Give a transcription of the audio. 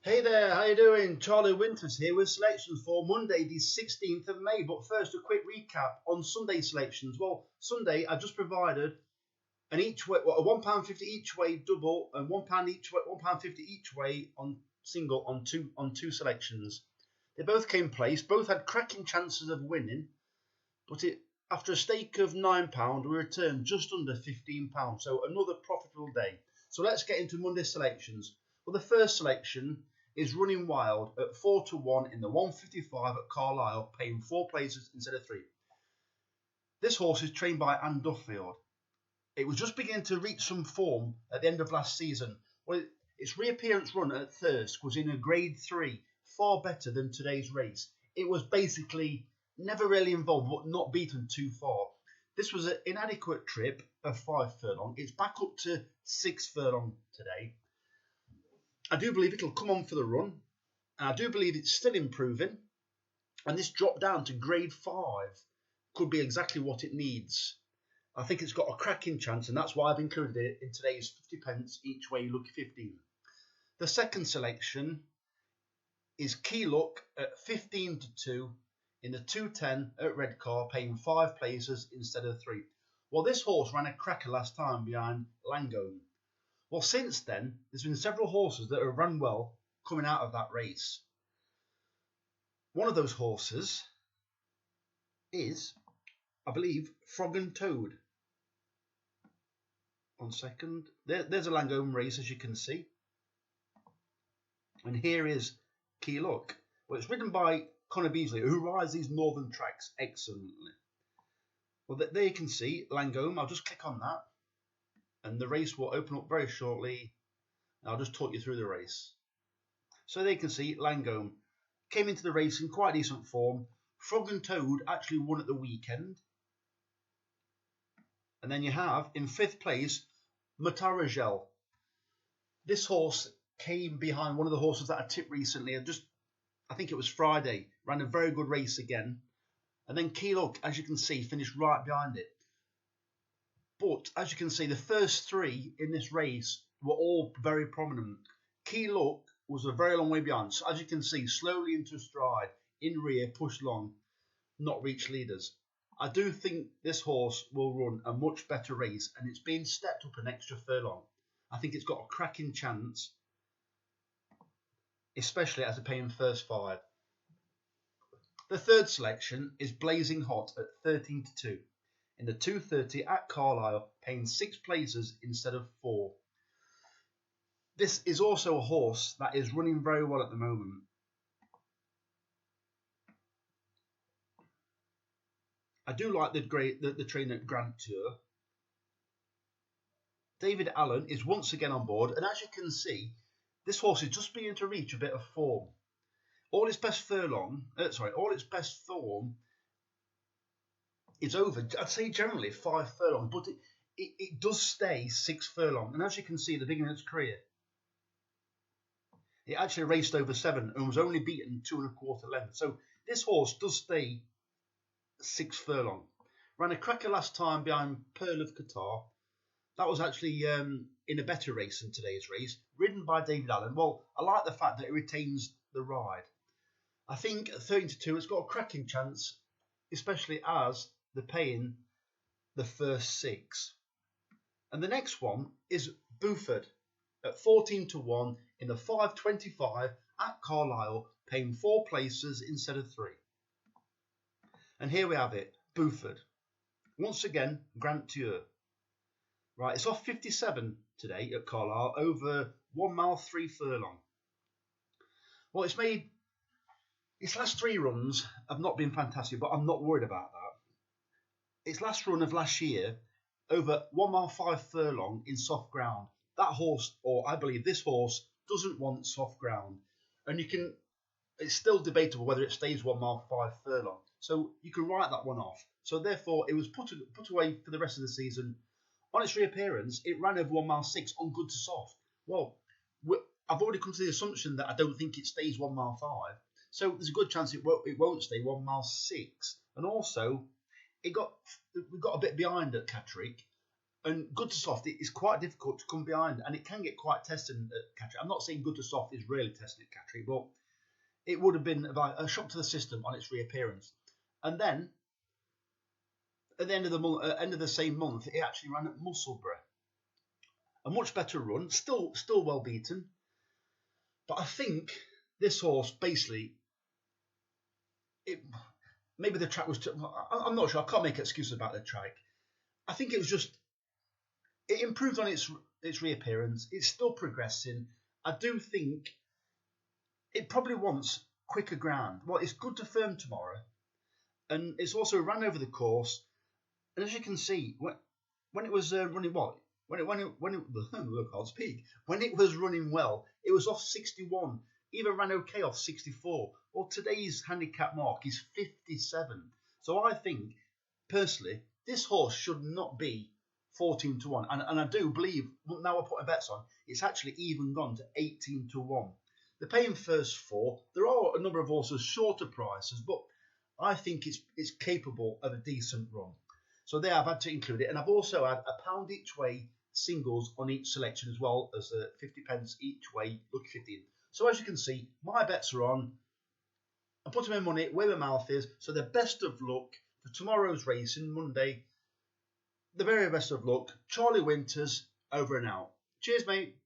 Hey there, how you doing? Charlie Winters here with selections for Monday the 16th of May. But first, a quick recap on Sunday selections. Well, Sunday I just provided an each way, a £1.50 each way double and £1 each way, £1.50 each way on single on two selections. They both came place, both had cracking chances of winning, but after a stake of £9, we returned just under £15. So another profitable day. So let's get into Monday selections. Well, the first selection is Running Wild at 4-1 in the 155 at Carlisle, paying 4 places instead of 3. This horse is trained by Anne Duffield. It was just beginning to reach some form at the end of last season. Well, its reappearance run at Thirsk was in a Grade 3, far better than today's race. It was basically never really involved, but not beaten too far. This was an inadequate trip of 5 furlong. It's back up to 6 furlong today. I do believe it'll come on for the run. I do believe it's still improving. And this drop down to Grade 5 could be exactly what it needs. I think it's got a cracking chance, and that's why I've included it in today's 50p each way lucky 15. The second selection is Key Look at 15-2 in the 210 at Redcar, paying 5 places instead of 3. Well, this horse ran a cracker last time behind Langone. Well, since then, there's been several horses that have run well coming out of that race. One of those horses is, I believe, Frog and Toad. 1 second. There's a Langone race, as you can see. And here is Key Look. Well, it's ridden by Connor Beasley, who rides these northern tracks excellently. Well, there you can see Langone. I'll just click on that. And the race will open up very shortly. I'll just talk you through the race. So there you can see Langone came into the race in quite decent form. Frog and Toad actually won at the weekend. And then you have, in 5th place, Matarajel. This horse came behind one of the horses that I tipped recently. I think it was Friday. Ran a very good race again. And then Key Look, as you can see, finished right behind it. But, as you can see, the first 3 in this race were all very prominent. Key Look was a very long way behind. So, as you can see, slowly into stride, in rear, pushed long, not reach leaders. I do think this horse will run a much better race, and it's been stepped up an extra furlong. I think it's got a cracking chance, especially as a paying first 5. The third selection is Blazing Hot at 13-2. In the 230 at Carlisle, paying 6 places instead of 4. This is also a horse that is running very well at the moment. I do like the trainer at Grand Tour. David Allen is once again on board, and as you can see, this horse is just beginning to reach a bit of form. All its best form is over. I'd say generally 5 furlong, but it does stay 6 furlong. And as you can see at the beginning of its career, it actually raced over 7 and was only beaten 2 1/4 lengths. So this horse does stay 6 furlong. Ran a cracker last time behind Pearl of Qatar. That was actually in a better race than today's race, ridden by David Allen. Well, I like the fact that it retains the ride. I think at 13-2, it's got a cracking chance, especially as they're paying the first 6. And the next one is Buford at 14-1 in the 525 at Carlisle, paying 4 places instead of 3. And here we have it, Buford. Once again, Grand Tour. Right, it's off 57 today at Carlisle, over 1 mile 3 furlong. Well, it's made its last 3 runs have not been fantastic, but I'm not worried about that. Its last run of last year, over 1 mile 5 furlong in soft ground. That horse, or I believe this horse, doesn't want soft ground. And it's still debatable whether it stays 1 mile 5 furlong. So you can write that one off. So therefore, it was put away for the rest of the season. On its reappearance, it ran over 1 mile 6 on good to soft. Well, I've already come to the assumption that I don't think it stays 1 mile 5. So there's a good chance it won't stay 1 mile 6. And also, we got a bit behind at Catterick. And good to soft, it is quite difficult to come behind, and it can get quite tested at Cattery. I'm not saying good to soft is really tested at Cattery, but it would have been about a shock to the system on its reappearance. And then, at the end of the same month, it actually ran at Musselburgh. A much better run, still well beaten. But I think this horse basically, maybe the track was. I'm not sure. I can't make excuses about the track. I think it was just. It improved on its reappearance. It's still progressing. I do think it probably wants quicker ground. Well, it's good to firm tomorrow, and it's also ran over the course. And as you can see, when it was running when it was running well, it was off 61. Even ran okay off 64. Well, today's handicap mark is 57. So I think personally, this horse should not be 14 to 1. And I do believe, now I put my bets on, it's actually even gone to 18 to 1. They're paying first 4. There are a number of horses shorter prices, but I think it's capable of a decent run. So there I've had to include it. And I've also had £1 each way singles on each selection, as well as 50p each way, lucky 15. So as you can see, my bets are on. I'm putting my money where my mouth is. So the best of luck for tomorrow's racing, Monday. The very best of luck. Charlie Winters, over and out. Cheers, mate.